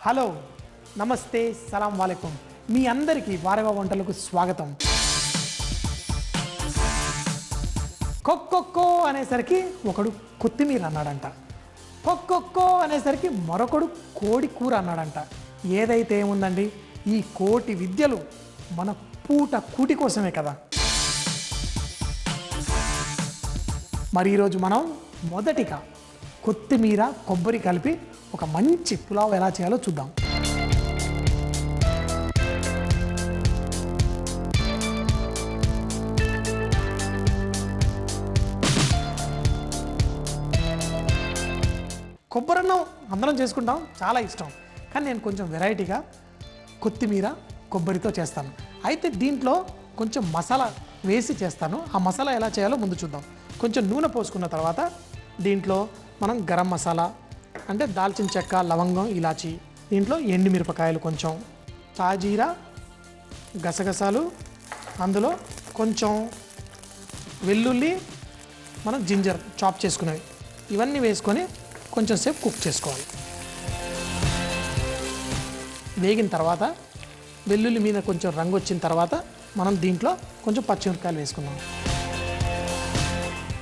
Hello నమస్తే సలాం వాలేకుం మీ అందరికీ వారవ వంటలకు స్వాగతం. కొక్కొక్కో అనేసరికి ఒకడు కొత్తిమీర అన్నాడంట. కొక్కొక్కో అనేసరికి మరొకడు కోడి కూర అన్నాడంట. ఏదైతే ఏముందండి, ఈ కోటి విద్యలు మన పూట కూటి కోసమే కదా. మరి ఈరోజు మనం మొదటిగా కొత్తిమీర కొబ్బరి కలిపి ఒక మంచి పులావ్ ఎలా చేయాలో చూద్దాం. కొబ్బరన్నం అందరం చేసుకుంటాం, చాలా ఇష్టం. కానీ నేను కొంచెం వెరైటీగా కొత్తిమీర కొబ్బరితో చేస్తాను. అయితే దీంట్లో కొంచెం మసాలా వేసి చేస్తాను. ఆ మసాలా ఎలా చేయాలో ముందు చూద్దాం. కొంచెం నూనె పోసుకున్న తర్వాత దీంట్లో మనం గరం మసాలా అంటే దాల్చిన చెక్క, లవంగం, ఇలాచి, దీంట్లో ఎండుమిరపకాయలు, కొంచెం తాజీరా, గసగసాలు, అందులో కొంచెం వెల్లుల్లి, మనం జింజర్ చాప్ చేసుకునేవి, ఇవన్నీ వేసుకొని కొంచెం సేపు కుక్ చేసుకోవాలి. వేగిన తర్వాత వెల్లుల్లి మీద కొంచెం రంగు వచ్చిన తర్వాత మనం దీంట్లో కొంచెం పచ్చిమిరపకాయలు వేసుకుందాం.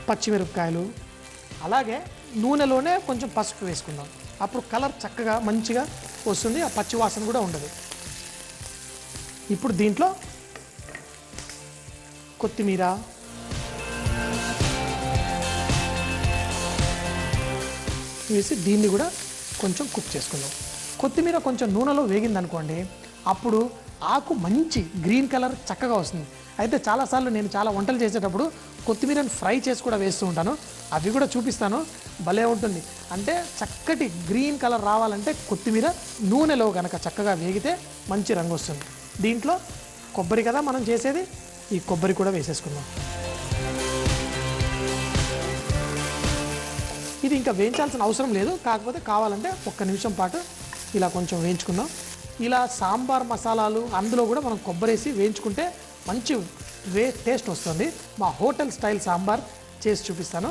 పచ్చిమిరపకాయలు అలాగే నూనెలోనే కొంచెం పసుపు వేసుకుందాం. అప్పుడు కలర్ చక్కగా మంచిగా వస్తుంది, ఆ పచ్చి వాసన కూడా ఉండదు. ఇప్పుడు దీంట్లో కొత్తిమీర, వేసి దీన్ని కూడా కొంచెం కుక్ చేసుకుందాం. కొత్తిమీర కొంచెం నూనెలో వేగిందనుకోండి, అప్పుడు ఆకు మంచి గ్రీన్ కలర్ చక్కగా వస్తుంది. అయితే చాలాసార్లు నేను చాలా వంటలు చేసేటప్పుడు కొత్తిమీరను ఫ్రై చేసి కూడా వేస్తూ ఉంటాను. అవి కూడా చూపిస్తాను, భలే ఉంటుంది. అంటే చక్కటి గ్రీన్ కలర్ రావాలంటే కొత్తిమీర నూనెలో కనుక చక్కగా వేగితే మంచి రంగు వస్తుంది. దీంట్లో కొబ్బరి కదా మనం చేసేది, ఈ కొబ్బరి కూడా వేసేసుకుందాం. ఇది ఇంకా వేయించాల్సిన అవసరం లేదు, కాకపోతే కావాలంటే ఒక్క నిమిషం పాటు ఇలా కొంచెం వేయించుకుందాం. ఇలా సాంబార్ మసాలాలు అందులో కూడా మనం కొబ్బరి వేసి వేయించుకుంటే మంచి టేస్ట్ వస్తుంది. మా హోటల్ స్టైల్ సాంబార్ చేసి చూపిస్తాను.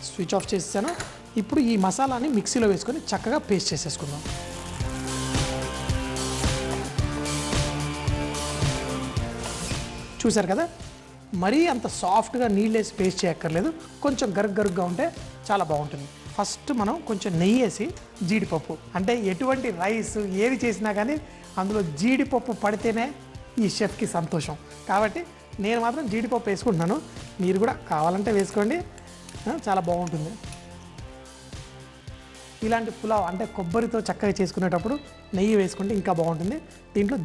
స్విచ్ ఆఫ్ చేసేసాను. ఇప్పుడు ఈ మసాలాని మిక్సీలో వేసుకొని చక్కగా పేస్ట్ చేసేసుకుందాం. చూసారు కదా, మరీ అంత సాఫ్ట్గా నీళ్ళు వేసి పేస్ట్ చేయక్కర్లేదు, కొంచెం గరుగ్గా ఉంటే చాలా బాగుంటుంది. ఫస్ట్ మనం కొంచెం నెయ్యి వేసి, జీడిపప్పు అంటే ఎటువంటి రైస్ ఏది చేసినా కానీ అందులో జీడిపప్పు పడితేనే ఈ షెఫ్కి సంతోషం. కాబట్టి నేను మాత్రం జీడిపప్పు వేసుకుంటున్నాను, మీరు కూడా కావాలంటే వేసుకోండి, చాలా బాగుంటుంది. ఇలాంటి పులావ్ అంటే కొబ్బరితో చక్కగా చేసుకునేటప్పుడు నెయ్యి వేసుకుంటే ఇంకా బాగుంటుంది. దీంట్లో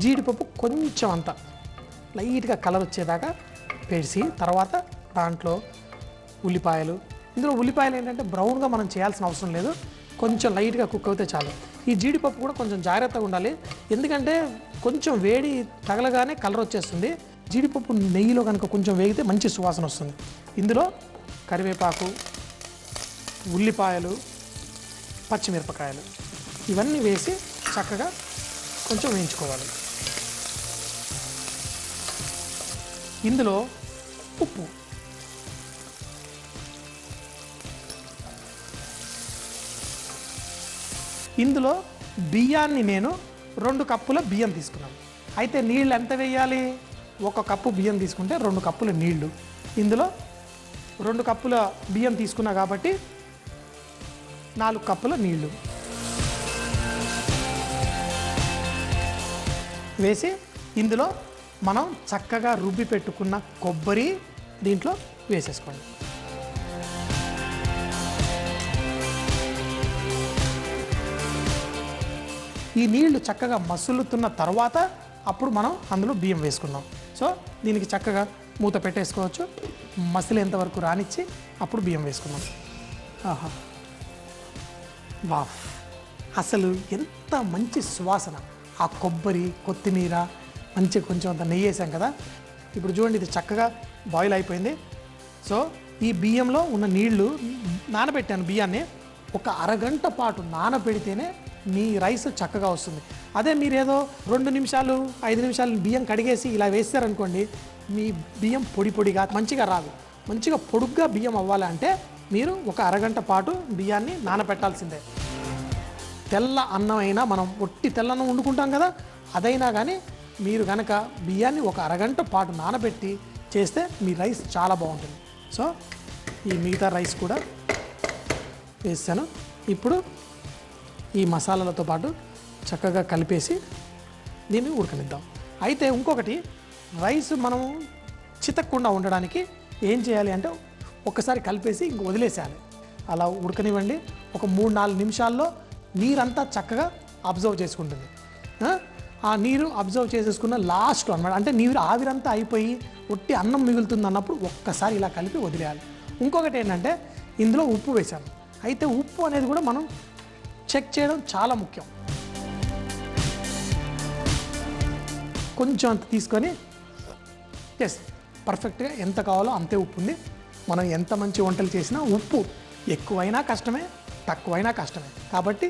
జీడిపప్పు కొంచెం అంత లైట్గా కలర్ వచ్చేదాకా వేసి, తర్వాత దాంట్లో ఉల్లిపాయలు, ఇందులో ఉల్లిపాయలు ఏంటంటే బ్రౌన్గా మనం చేయాల్సిన అవసరం లేదు, కొంచెం లైట్గా కుక్ అవుతే చాలు. ఈ జీడిపప్పు కూడా కొంచెం జాగ్రత్తగా ఉండాలి, ఎందుకంటే కొంచెం వేడి తగలగానే కలర్ వచ్చేస్తుంది. జీడిపప్పు నెయ్యిలో కనుక కొంచెం వేగితే మంచి సువాసన వస్తుంది. ఇందులో కరివేపాకు, ఉల్లిపాయలు, పచ్చిమిరపకాయలు ఇవన్నీ వేసి చక్కగా కొంచెం వేయించుకోవాలి. ఇందులో ఉప్పు, ఇందులో బియ్యాన్ని నేను 2 కప్పుల బియ్యం తీసుకున్నాను. అయితే నీళ్ళు ఎంత వేయాలి? 1 కప్పు బియ్యం తీసుకుంటే 2 కప్పుల నీళ్లు. ఇందులో 2 కప్పుల బియ్యం తీసుకున్నా కాబట్టి 4 కప్పుల నీళ్లు వేసి, ఇందులో మనం చక్కగా రుబ్బి పెట్టుకున్న కొబ్బరి దీంట్లో వేసేసుకోండి. ఈ నీళ్లు చక్కగా మసులుతున్న తర్వాత అప్పుడు మనం అందులో బియ్యం వేసుకుందాం. సో దీనికి చక్కగా మూత పెట్టేసుకోవచ్చు, మసిలేంత వరకు రానిచ్చి అప్పుడు బియ్యం వేసుకుందాం. ఆహా, వావ్, అసలు ఎంత మంచి సువాసన! ఆ కొబ్బరి, కొత్తిమీర, మంచి కొంచెం అంత నెయ్యి వేసాం కదా. ఇప్పుడు చూడండి, ఇది చక్కగా బాయిల్ అయిపోయింది. సో ఈ బియ్యంలో ఉన్న నీళ్లు నానబెట్టాను, బియ్యాన్ని 1 అరగంట పాటు నానబెడితేనే మీ రైస్ చక్కగా వస్తుంది. అదే మీరేదో 2 నిమిషాలు 5 నిమిషాలు బియ్యం కడిగేసి ఇలా వేస్తారనుకోండి, మీ బియ్యం పొడిగా మంచిగా రాదు. మంచిగా పొడుగ్గా బియ్యం అవ్వాలంటే మీరు ఒక అరగంట పాటు బియ్యాన్ని నానబెట్టాల్సిందే. తెల్ల అన్నం అయినా, మనం ఒట్టి తెల్లన్నం వండుకుంటాం కదా, అదైనా కానీ మీరు కనుక బియ్యాన్ని ఒక అరగంట పాటు నానబెట్టి చేస్తే మీ రైస్ చాలా బాగుంటుంది. సో ఈ మిగతా రైస్ కూడా వేసాను. ఇప్పుడు ఈ మసాలాలతో పాటు చక్కగా కలిపేసి దీన్ని ఉడకనిద్దాం. అయితే ఇంకొకటి, రైస్ మనం చితక్కుండా ఉండడానికి ఏం చేయాలి అంటే ఒక్కసారి కలిపేసి ఇంక వదిలేసేయాలి. అలా ఉడకనివ్వండి. ఒక 3-4 నిమిషాల్లో నీరంతా చక్కగా అబ్జర్వ్ చేసుకుంటుంది. ఆ నీరు అబ్జర్వ్ చేసేసుకున్న లాస్ట్ అనమాట, అంటే నీరు ఆవిరంతా అయిపోయి ఒట్టి అన్నం మిగులుతుంది అన్నప్పుడు ఒక్కసారి ఇలా కలిపి వదిలేయాలి. ఇంకొకటి ఏంటంటే ఇందులో ఉప్పు వేశాను. అయితే ఉప్పు అనేది కూడా మనం చెక్ చేయడం చాలా ముఖ్యం. కొంచెం అంత తీసుకొని ఎస్, పర్ఫెక్ట్గా ఎంత కావాలో అంతే ఉప్పు ఉంది. మనం ఎంత మంచి వంటలు చేసినా ఉప్పు ఎక్కువైనా కష్టమే, తక్కువైనా కష్టమే. కాబట్టి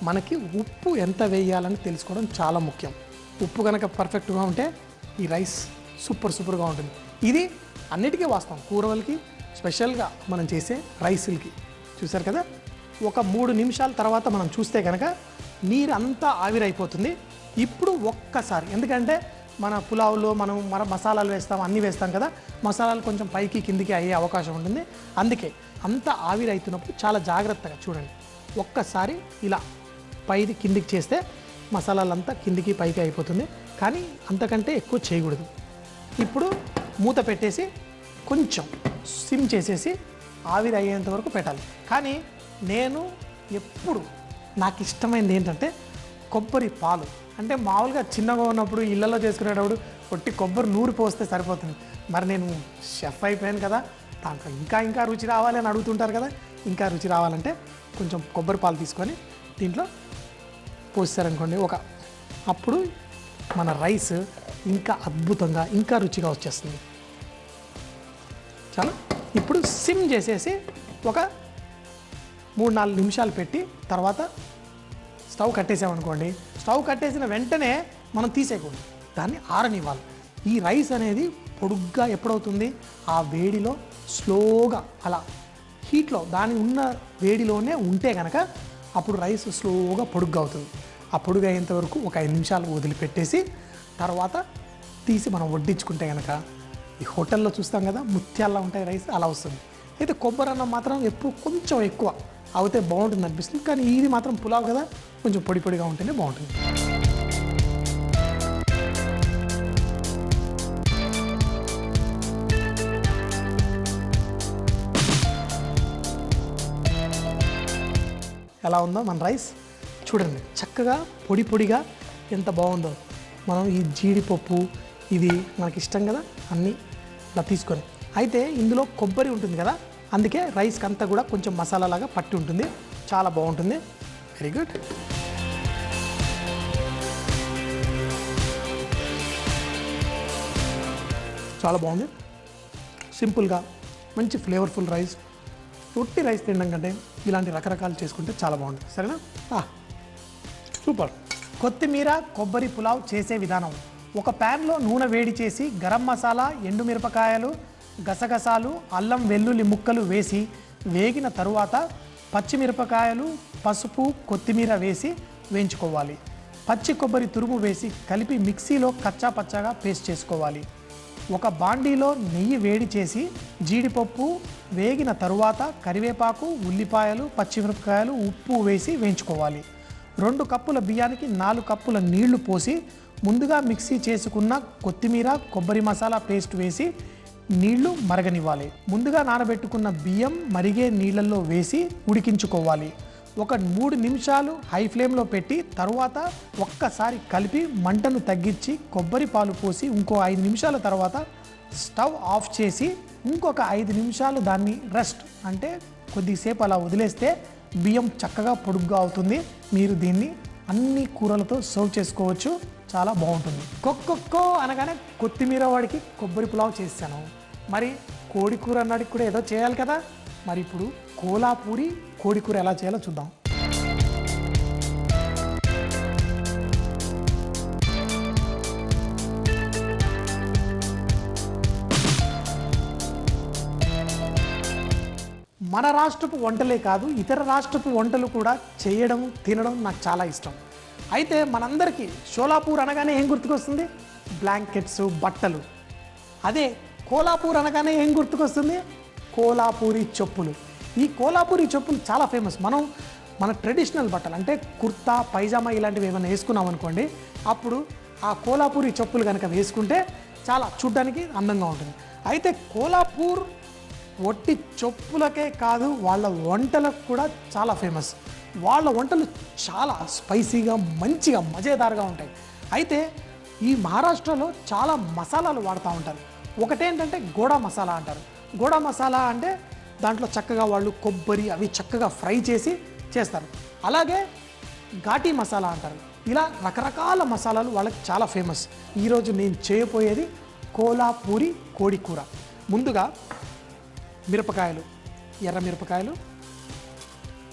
మనకి ఉప్పు ఎంత వేయాలని తెలుసుకోవడం చాలా ముఖ్యం. ఉప్పు కనుక పర్ఫెక్ట్గా ఉంటే ఈ రైస్ సూపర్గా ఉంటుంది. ఇది అన్నిటికీ వాస్తవం, కూరలకి స్పెషల్గా మనం చేసే రైసులకి. చూసారు కదా, ఒక 3 నిమిషాల తర్వాత మనం చూస్తే కనుక నీరు అంతా ఆవిరైపోతుంది. ఇప్పుడు ఒక్కసారి, ఎందుకంటే మన పులావులో మనం మసాలాలు వేస్తాం, అన్నీ వేస్తాం కదా, మసాలాలు కొంచెం పైకి కిందికి అయ్యే అవకాశం ఉంటుంది. అందుకే అంత ఆవిరైతున్నప్పుడు చాలా జాగ్రత్తగా చూడండి. ఒక్కసారి ఇలా పైది కిందికి చేస్తే మసాలాలంతా కిందికి పైకి అయిపోతుంది, కానీ అంతకంటే ఎక్కువ చేయకూడదు. ఇప్పుడు మూత పెట్టేసి కొంచెం సిమ్ చేసేసి ఆవిరి అయ్యేంత వరకు పెట్టాలి. కానీ నేను ఎప్పుడు నాకు ఇష్టమైనది ఏంటంటే కొబ్బరి పాలు. అంటే మామూలుగా చిన్నగా ఉన్నప్పుడు ఇళ్ళలో చేసుకునేటప్పుడు కొట్టి కొబ్బరి నూరి పోస్తే సరిపోతుంది. మరి నేను షెఫ్ అయిపోయాను కదా, దాంట్లో ఇంకా రుచి రావాలి అని అడుగుతుంటారు కదా, ఇంకా రుచి రావాలంటే కొంచెం కొబ్బరి పాలు తీసుకొని దీంట్లో పోస్తారనుకోండి, అప్పుడు మన రైస్ ఇంకా అద్భుతంగా ఇంకా రుచిగా వచ్చేస్తుంది. చాలా ఇప్పుడు సిమ్ చేసేసి ఒక 3-4 నిమిషాలు పెట్టి తర్వాత స్టవ్ కట్టేసామనుకోండి. స్టవ్ కట్టేసిన వెంటనే మనం తీసేయకూడదు, దాన్ని ఆరనివ్వాలి. ఈ రైస్ అనేది పొడుగ్గా ఎప్పుడవుతుంది, ఆ వేడిలో స్లోగా అలా హీట్లో దాని ఉన్న వేడిలోనే ఉంటే కనుక అప్పుడు రైస్ స్లోగా పొడుగ్గా అవుతుంది. ఆ పొడుగు అయ్యేంత వరకు ఒక 5 నిమిషాలు వదిలిపెట్టేసి తర్వాత తీసి మనం వడ్డించుకుంటే కనుక ఈ హోటల్లో చూస్తాం కదా, ముత్యాల్లో ఉంటాయి రైస్, అలా వస్తుంది. అయితే కొబ్బరి అన్నం మాత్రం ఎప్పుడు కొంచెం ఎక్కువ అవుతే బాగుంటుంది అనిపిస్తుంది, కానీ ఇది మాత్రం పులావ్ కదా, కొంచెం పొడిగా ఉంటేనే బాగుంటుంది. ఎలా ఉందో మన రైస్ చూడండి, చక్కగా పొడిగా ఎంత బాగుందో. మనం ఈ జీడిపప్పు ఇది మనకి ఇష్టం కదా, అన్నీ ఇలా తీసుకొని. అయితే ఇందులో కొబ్బరి ఉంటుంది కదా, అందుకే రైస్కి అంతా కూడా కొంచెం మసాలాలాగా పట్టి ఉంటుంది, చాలా బాగుంటుంది. Very good. చాలా బాగుంది, సింపుల్గా మంచి ఫ్లేవర్ఫుల్ రైస్. ఉట్టి రైస్ తినడం కంటే ఇలాంటి రకరకాలు చేసుకుంటే చాలా బాగుంటుంది. సరేనా? సూపర్. కొత్తిమీర కొబ్బరి పులావ్ చేసే విధానం. ఒక ప్యాన్లో నూనె వేడి చేసి గరం మసాలా, ఎండుమిరపకాయలు, గసగసాలు, అల్లం వెల్లుల్లి ముక్కలు వేసి వేగిన తరువాత పచ్చిమిరపకాయలు, పసుపు, కొత్తిమీర వేసి వేయించుకోవాలి. పచ్చి కొబ్బరి తురుము వేసి కలిపి మిక్సీలో కచ్చా పచ్చాగా పేస్ట్ చేసుకోవాలి. ఒక బాండీలో నెయ్యి వేడి చేసి జీడిపప్పు వేగిన తరువాత కరివేపాకు, ఉల్లిపాయలు, పచ్చిమిరపకాయలు, ఉప్పు వేసి వేయించుకోవాలి. 2 కప్పుల బియ్యానికి 4 కప్పుల నీళ్లు పోసి ముందుగా మిక్సీ చేసుకున్న కొత్తిమీర, కొబ్బరి మసాలా పేస్ట్ వేసి నీళ్లు మరగనివ్వాలి. ముందుగా నానబెట్టుకున్న బియ్యం మరిగే నీళ్ళల్లో వేసి ఉడికించుకోవాలి. ఒక 3 నిమిషాలు హై ఫ్లేమ్లో పెట్టి తరువాత ఒక్కసారి కలిపి మంటను తగ్గించి కొబ్బరి పాలు పోసి ఇంకో 5 నిమిషాల తర్వాత స్టవ్ ఆఫ్ చేసి ఇంకొక 5 నిమిషాలు దాన్ని రెస్ట్ అంటే కొద్దిసేపు అలా వదిలేస్తే బియ్యం చక్కగా పొడుగ్గా అవుతుంది. మీరు దీన్ని అన్ని కూరలతో సర్వ్ చేసుకోవచ్చు, చాలా బాగుంటుంది. కొక్కో అనగానే కొత్తిమీర వాడికి కొబ్బరి పులావ్ చేశాను. మరి కోడి కూర అన్నాడికి కూడా ఏదో చేయాలి కదా. మరి ఇప్పుడు కోలాపూరి కోడి కూర ఎలా చేయాలో చూద్దాం. మన రాష్ట్రపు వంటలే కాదు, ఇతర రాష్ట్రపు వంటలు కూడా చేయడం, తినడం నాకు చాలా ఇష్టం. అయితే మనందరికీ షోలాపూర్ అనగానే ఏం గుర్తుకొస్తుంది? బ్లాంకెట్స్, బట్టలు. అదే కోలాపూర్ అనగానే ఏం గుర్తుకొస్తుంది? కోలాపూరి చెప్పులు. ఈ కోలాపూరి చెప్పులు చాలా ఫేమస్. మన ట్రెడిషనల్ బట్టలు అంటే కుర్తా, పైజామా ఇలాంటివి ఏమైనా వేసుకున్నాం అనుకోండి, అప్పుడు ఆ కోలాపూరి చెప్పులు కనుక వేసుకుంటే చాలా చూడ్డానికి అందంగా ఉంటుంది. అయితే కోలాపూర్ ఒట్టి చెప్పులకే కాదు, వాళ్ళ వంటలకు కూడా చాలా ఫేమస్. వాళ్ళ వంటలు చాలా స్పైసీగా, మంచిగా, మజేదారుగా ఉంటాయి. అయితే ఈ మహారాష్ట్రలో చాలా మసాలాలు వాడుతూ ఉంటారు. ఒకటేంటంటే గోడా మసాలా అంటారు. గోడా మసాలా అంటే దాంట్లో చక్కగా వాళ్ళు కొబ్బరి అవి చక్కగా ఫ్రై చేసి చేస్తారు. అలాగే ఘాటీ మసాలా అంటారు. ఇలా రకరకాల మసాలాలు వాళ్ళకి చాలా ఫేమస్. ఈరోజు నేను చేయబోయేది కోలాపూరి కోడి కూర. ముందుగా మిరపకాయలు, ఎర్ర మిరపకాయలు,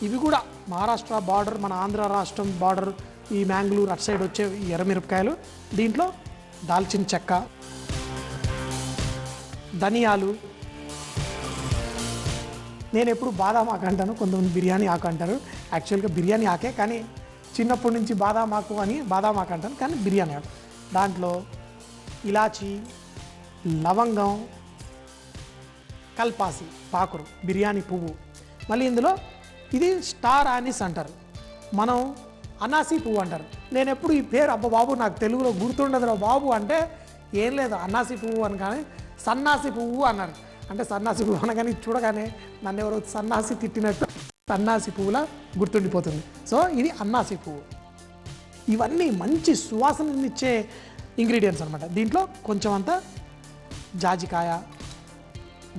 ఇవి కూడా మహారాష్ట్ర బార్డర్, మన ఆంధ్ర రాష్ట్రం బార్డర్, ఈ మ్యాంగ్లూర్ అటు సైడ్ వచ్చే ఎర్ర మిరపకాయలు. దీంట్లో దాల్చిన చెక్క, ధనియాలు, నేను ఎప్పుడు బాదాం ఆకు అంటాను, కొంతమంది బిర్యానీ ఆకు అంటారు. యాక్చువల్గా బిర్యానీ ఆకే, కానీ చిన్నప్పటి నుంచి బాదాం ఆకు అని బాదాం ఆకు అంటాను, కానీ బిర్యానీ ఆకు. దాంట్లో ఇలాచీ, లవంగం, కల్పాసి, పాకురు, బిర్యానీ పువ్వు. మళ్ళీ ఇందులో ఇది స్టార్ ఆనిస్ అంటారు, మనం అనాసీ పువ్వు అంటారు. నేను ఎప్పుడు ఈ పేరు అబ్బా బాబు నాకు తెలుగులో గుర్తుండదురా బాబు అంటే, ఏం లేదు అన్నాసీ పువ్వు అని, కానీ సన్నాసి పువ్వు అన్నారు. అంటే సన్నాసి పువ్వు అనగానే చూడగానే నన్ను ఎవరో సన్నాసి తిట్టినట్టు సన్నాసి పువ్వులా గుర్తుండిపోతుంది. సో ఇది అన్నాసి పువ్వు. ఇవన్నీ మంచి సువాసననిచ్చే ఇంగ్రీడియంట్స్ అనమాట. దీంట్లో కొంచెం అంతా జాజికాయ,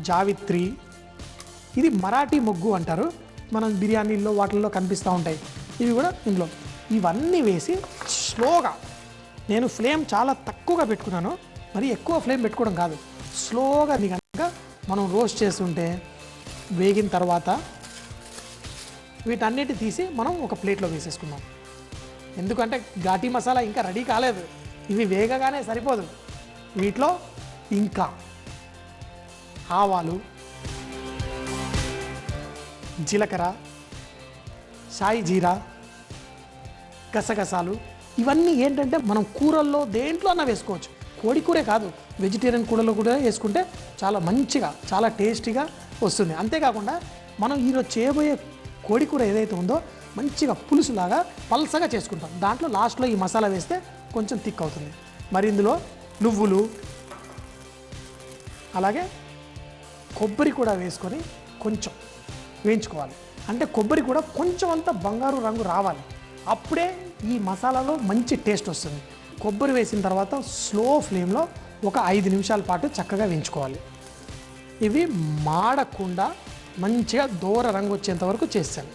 జావిత్రి, ఇది మరాఠీ మొగ్గు అంటారు, మనం బిర్యానీల్లో వాటిల్లో కనిపిస్తూ ఉంటాయి. ఇవి కూడా ఇందులో ఇవన్నీ వేసి స్లోగా, నేను ఫ్లేమ్ చాలా తక్కువగా పెట్టుకున్నాను, మరి ఎక్కువ ఫ్లేమ్ పెట్టుకోవడం కాదు, స్లోగా కనుక మనం రోస్ట్ చేస్తుంటే వేగిన తర్వాత వీటన్నిటి తీసి మనం ఒక ప్లేట్లో వేసేసుకుందాం. ఎందుకంటే ఘాటీ మసాలా ఇంకా రెడీ కాలేదు, ఇవి వేగగానే సరిపోదు. వీటిలో ఇంకా ఆవాలు, జీలకర్ర, సాయి జీరా, గసగసాలు, ఇవన్నీ ఏంటంటే మనం కూరల్లో దేంట్లో అన్నా వేసుకోవచ్చు. కోడి కూరే కాదు, వెజిటేరియన్ కూరలో కూడా వేసుకుంటే చాలా మంచిగా, చాలా టేస్టీగా వస్తుంది. అంతేకాకుండా మనం ఈరోజు చేయబోయే కోడి కూర ఏదైతే ఉందో మంచిగా పులుసులాగా పల్సగా చేసుకుంటాం. దాంట్లో లాస్ట్లో ఈ మసాలా వేస్తే కొంచెం థిక్ అవుతుంది. మరి ఇందులో నువ్వులు, అలాగే కొబ్బరి కూడా వేసుకొని కొంచెం వేయించుకోవాలి. అంటే కొబ్బరి కూడా కొంచెం అంతా బంగారు రంగు రావాలి, అప్పుడే ఈ మసాలాలో మంచి టేస్ట్ వస్తుంది. కొబ్బరి వేసిన తర్వాత స్లో ఫ్లేమ్లో ఒక 5 నిమిషాల పాటు చక్కగా వేయించుకోవాలి. ఇవి మాడకుండా మంచిగా దూర రంగు వచ్చేంత వరకు చేస్తాను.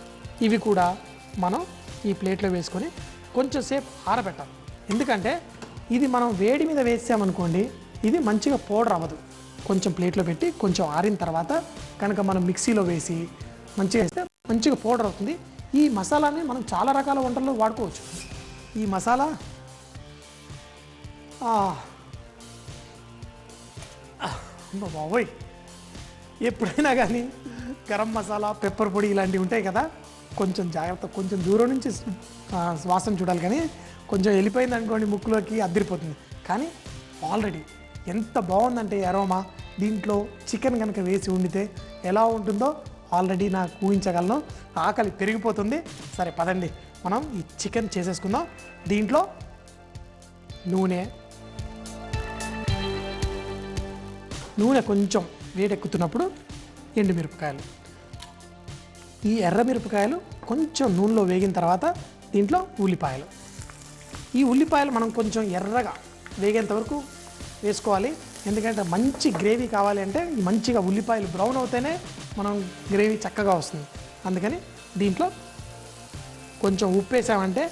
ఇవి కూడా మనం ఈ ప్లేట్లో వేసుకొని కొంచెం సేపు ఆరబెట్టాలి. ఎందుకంటే ఇది మనం వేడి మీద వేసామనుకోండి, ఇది మంచిగా పౌడర్ అవ్వదు. కొంచెం ప్లేట్లో పెట్టి కొంచెం ఆరిన తర్వాత కనుక మనం మిక్సీలో వేసి మంచిగా వేస్తే మంచిగా పౌడర్ అవుతుంది. ఈ మసాలాని మనం చాలా రకాల వంటల్లో వాడుకోవచ్చు. ఈ మసాలా బాబోయ్, ఎప్పుడైనా కానీ గరం మసాలా, పెప్పర్ పొడి ఇలాంటివి ఉంటాయి కదా, కొంచెం జాగ్రత్త, కొంచెం దూరం నుంచి వాసన చూడాలి. కానీ కొంచెం వెళ్ళిపోయింది అనుకోండి ముక్కులోకి అద్దరిపోతుంది. కానీ ఆల్రెడీ ఎంత బాగుందంటే అరోమా, దీంట్లో చికెన్ కనుక వేసి వండితే ఎలా ఉంటుందో ఆల్రెడీ నాకు ఊహించగలను. ఆకలి పెరిగిపోతుంది. సరే పదండి మనం ఈ చికెన్ చేసేసుకుందాం. దీంట్లో నూనె కొంచెం వేడెక్కుతున్నప్పుడు ఎండుమిరపకాయలు, ఈ ఎర్రమిరపకాయలు కొంచెం నూనెలో వేగిన తర్వాత దీంట్లో ఉల్లిపాయలు. ఈ ఉల్లిపాయలు మనం కొంచెం ఎర్రగా వేగేంత వరకు వేసుకోవాలి. ఎందుకంటే మంచి గ్రేవీ కావాలి అంటే మంచిగా ఉల్లిపాయలు బ్రౌన్ అవుతేనే మనం గ్రేవీ చక్కగా వస్తుంది. అందుకని దీంట్లో కొంచెం ఉప్పు వేసామంటే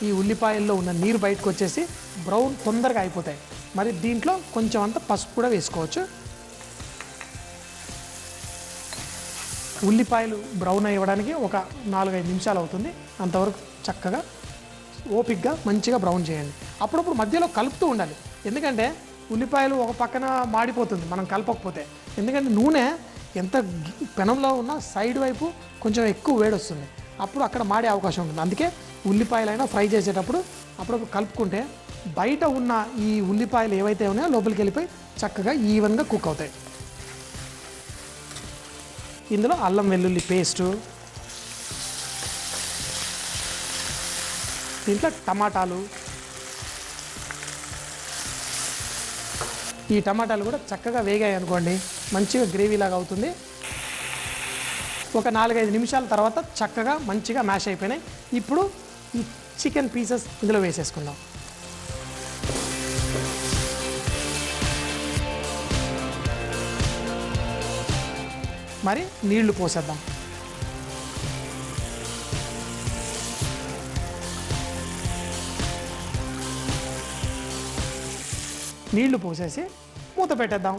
ఈ ఉల్లిపాయల్లో ఉన్న నీరు బయటకు వచ్చేసి బ్రౌన్ తొందరగా అయిపోతాయి. మరి దీంట్లో కొంచెం అంత పసుపు కూడా వేసుకోవచ్చు. ఉల్లిపాయలు బ్రౌన్ అవ్వడానికి ఒక 4-5 నిమిషాలు అవుతుంది. అంతవరకు చక్కగా ఓపిక్గా మంచిగా బ్రౌన్ చేయండి. అప్పుడప్పుడు మధ్యలో కలుపుతూ ఉండాలి. ఎందుకంటే ఉల్లిపాయలు ఒక పక్కన మాడిపోతుంది మనం కలపకపోతే. ఎందుకంటే నూనె ఎంత పెనంలో ఉన్న సైడ్ వైపు కొంచెం ఎక్కువ వేడి వస్తుంది, అప్పుడు అక్కడ మాడే అవకాశం ఉంటుంది. అందుకే ఉల్లిపాయలైనా ఫ్రై చేసేటప్పుడు అప్పుడప్పుడు కలుపుకుంటే బయట ఉన్న ఈ ఉల్లిపాయలు ఏవైతే ఉన్నాయో లోపలికి వెళ్ళిపోయి చక్కగా ఈవెన్గా కుక్ అవుతాయి. ఇందులో అల్లం వెల్లుల్లి పేస్టు, దీంట్లో టమాటాలు, ఈ టమాటాలు కూడా చక్కగా వేగాయి అనుకోండి మంచిగా గ్రేవీ లాగా అవుతుంది. ఒక 4-5 నిమిషాల తర్వాత చక్కగా మంచిగా మ్యాష్ అయిపోయినాయి. ఇప్పుడు ఈ చికెన్ పీసెస్ ఇందులో వేసేసుకుందాం. మరి నీళ్లు పోసేద్దాం. నీళ్లు పోసేసి మూత పెట్టేద్దాం.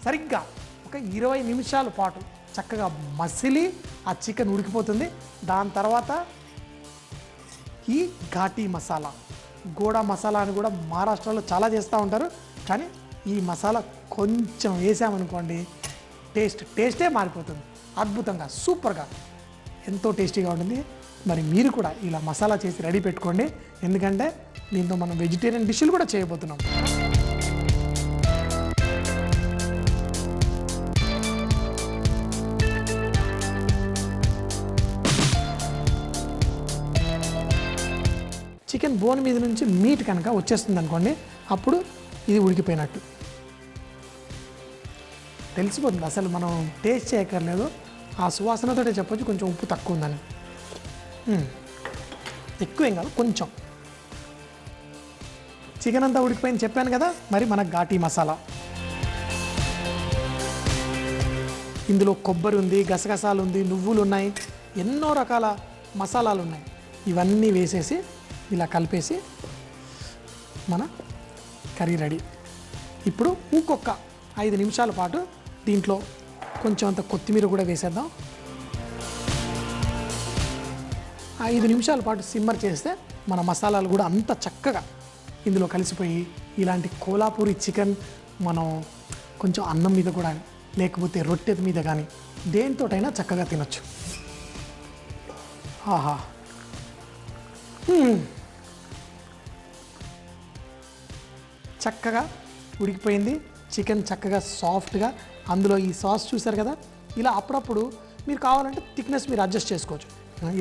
సరిగ్గా ఒక 20 నిమిషాల పాటు చక్కగా మసిలి ఆ చికెన్ ఉడికిపోతుంది. దాని తర్వాత ఈ ఘాటీ మసాలా, గోడా మసాలా అని కూడా మహారాష్ట్రలో చాలా చేస్తూ ఉంటారు, కానీ ఈ మసాలా కొంచెం వేసామనుకోండి టేస్టే మారిపోతుంది. అద్భుతంగా సూపర్గా ఎంతో టేస్టీగా ఉంటుంది. మరి మీరు కూడా ఇలా మసాలా చేసి రెడీ పెట్టుకోండి, ఎందుకంటే దీంతో మనం వెజిటేరియన్ డిష్లు కూడా చేయబోతున్నాం. చికెన్ బోన్ మీద నుంచి మీట్ కనుక వచ్చేస్తుంది అనుకోండి, అప్పుడు ఇది ఉడికిపోయినట్టు తెలిసిపోతుంది. అసలు మనం టేస్ట్ చేయక్కర్లేదు, ఆ సువాసనతో చెప్పొచ్చు కొంచెం ఉప్పు తక్కువ ఉందని. ఎక్కువ ఏం కాదు, కొంచెం. చికెన్ అంతా ఉడికిపోయింది చెప్పాను కదా. మరి మన ఘాటీ మసాలా, ఇందులో కొబ్బరి ఉంది, గసగసాలు ఉంది, నువ్వులు ఉన్నాయి, ఎన్నో రకాల మసాలాలు ఉన్నాయి. ఇవన్నీ వేసేసి ఇలా కలిపేసి మన కర్రీ రెడీ. ఇప్పుడు ఇంకొక 5 నిమిషాల పాటు దీంట్లో కొంచెం అంత కొత్తిమీర కూడా వేసేద్దాం. 5 నిమిషాల పాటు సిమ్మర్ చేస్తే మన మసాలాలు కూడా అంత చక్కగా ఇందులో కలిసిపోయి ఇలాంటి కోలాపూరి చికెన్ మనం కొంచెం అన్నం మీద కూడా లేకపోతే రొట్టె మీద కానీ దేనితోటైనా చక్కగా తినొచ్చు. ఆహా, చక్కగా ఉడికిపోయింది చికెన్, చక్కగా సాఫ్ట్గా. అందులో ఈ సాస్ చూసారు కదా, ఇలా అప్పుడప్పుడు మీరు కావాలంటే థిక్నెస్ మీరు అడ్జస్ట్ చేసుకోవచ్చు.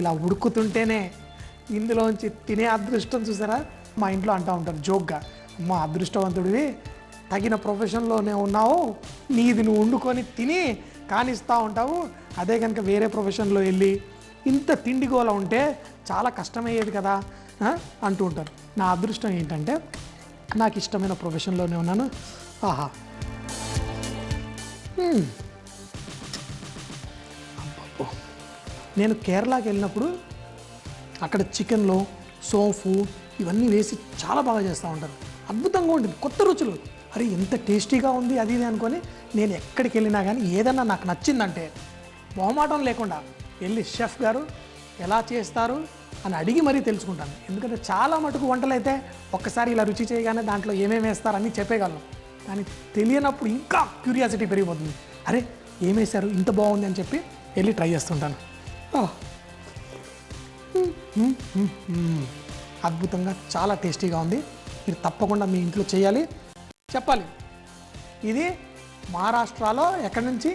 ఇలా ఉడుకుతుంటేనే ఇందులోంచి తినే అదృష్టం చూసారా. మా ఇంట్లో అంటూ ఉంటారు జోక్గా, అమ్మ అదృష్టవంతుడివి, తగిన ప్రొఫెషన్లోనే ఉన్నావు, నీది నువ్వు వండుకొని తిని కానిస్తూ ఉంటావు, అదే కనుక వేరే ప్రొఫెషన్లో వెళ్ళి ఇంత తిండిగోల ఉంటే చాలా కష్టమయ్యేది కదా అంటూ ఉంటారు. నా అదృష్టం ఏంటంటే నాకు ఇష్టమైన ప్రొఫెషన్లోనే ఉన్నాను. ఆహా, నేను కేరళకి వెళ్ళినప్పుడు అక్కడ చికెన్లో సోంఫు ఇవన్నీ వేసి చాలా బాగా చేస్తూ ఉంటారు. అద్భుతంగా ఉంటుంది, కొత్త రుచులు. అరే ఎంత టేస్టీగా ఉంది అది ఇది అనుకొని నేను ఎక్కడికి వెళ్ళినా కానీ ఏదన్నా నాకు నచ్చిందంటే మొహమాటం లేకుండా వెళ్ళి షెఫ్ గారు ఎలా చేస్తారు అని అడిగి మరీ తెలుసుకుంటాను. ఎందుకంటే చాలా మటుకు వంటలు అయితే ఒక్కసారి ఇలా రుచి చేయగానే దాంట్లో ఏమేమి వేస్తారని చెప్పేయగలను, కానీ తెలియనప్పుడు ఇంకా క్యూరియాసిటీ పెరిగిపోతుంది. అరే ఏమేశారు ఇంత బాగుంది అని చెప్పి వెళ్ళి ట్రై చేస్తుంటాను. అద్భుతంగా చాలా టేస్టీగా ఉంది. మీరు తప్పకుండా మీ ఇంట్లో చేయాలి, చెప్పాలి. ఇది మహారాష్ట్రలో ఎక్కడి నుంచి,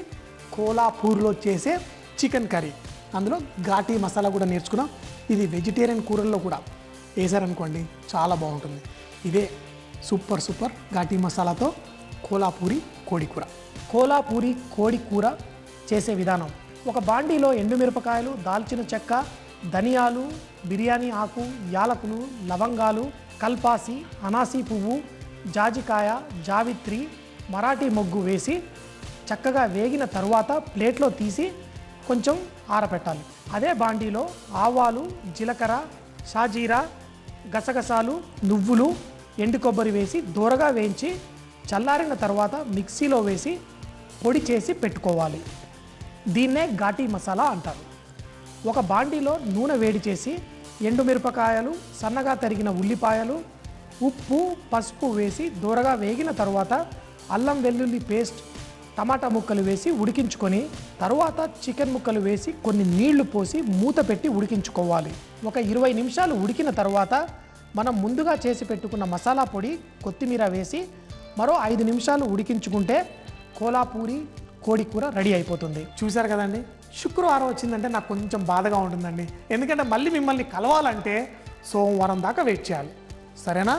కోలాపూర్లో చేసే చికెన్ కర్రీ. అందులో ఘాటీ మసాలా కూడా నేర్చుకున్నాం. ఇది వెజిటేరియన్ కూరల్లో కూడా వేసారనుకోండి చాలా బాగుంటుంది. ఇదే సూపర్ ఘాటీ మసాలాతో కోలాపూరి కోడి కూర. కోలాపూరి కోడి కూర చేసే విధానం: ఒక బాండీలో ఎండుమిరపకాయలు, దాల్చిన చెక్క, ధనియాలు, బిర్యానీ ఆకు, యాలకులు, లవంగాలు, కల్పాసి, అనాసీ పువ్వు, జాజికాయ, జావిత్రి, మరాఠీ మొగ్గు వేసి చక్కగా వేగిన తరువాత ప్లేట్లో తీసి కొంచెం ఆరబెట్టాలి. అదే బాండీలో ఆవాలు, జీలకర్ర, షాజీరా, గసగసాలు, నువ్వులు, ఎండు కొబ్బరి వేసి దూరగా వేయించి చల్లారిన తర్వాత మిక్సీలో వేసి పొడి చేసి పెట్టుకోవాలి. దీన్నే ఘాటీ మసాలా అంటారు. ఒక బాండీలో నూనె వేడి చేసి ఎండుమిరపకాయలు, సన్నగా తరిగిన ఉల్లిపాయలు, ఉప్పు, పసుపు వేసి దూరగా వేగిన తర్వాత అల్లం వెల్లుల్లి పేస్ట్, టమాటా ముక్కలు వేసి ఉడికించుకొని తరువాత చికెన్ ముక్కలు వేసి కొన్ని నీళ్లు పోసి మూత పెట్టి ఉడికించుకోవాలి. ఒక 20 నిమిషాలు ఉడికిన తర్వాత మనం ముందుగా చేసి పెట్టుకున్న మసాలా పొడి, కొత్తిమీర వేసి మరో 5 నిమిషాలు ఉడికించుకుంటే కోలాపూరి కోడి కూర రెడీ అయిపోతుంది. చూశారు కదండి, శుక్రవారం వచ్చిందంటే నాకు కొంచెం బాధగా ఉంటుందండి. ఎందుకంటే మళ్ళీ మిమ్మల్ని కలవాలంటే సోమవారం దాకా వెయిట్ చేయాలి. సరేనా?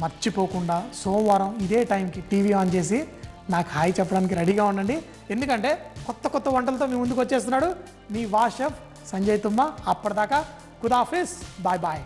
మర్చిపోకుండా సోమవారం ఇదే టైంకి టీవీ ఆన్ చేసి నాకు హాయ్ చెప్పడానికి రెడీగా ఉండండి. ఎందుకంటే కొత్త కొత్త వంటలతో మీ ముందుకు వచ్చేస్తున్నాడు మీ వాష్ షెఫ్ సంజయ్ తుమ్మా. అప్పటిదాకా ఖుదాఫిజ్, బాయ్ బాయ్.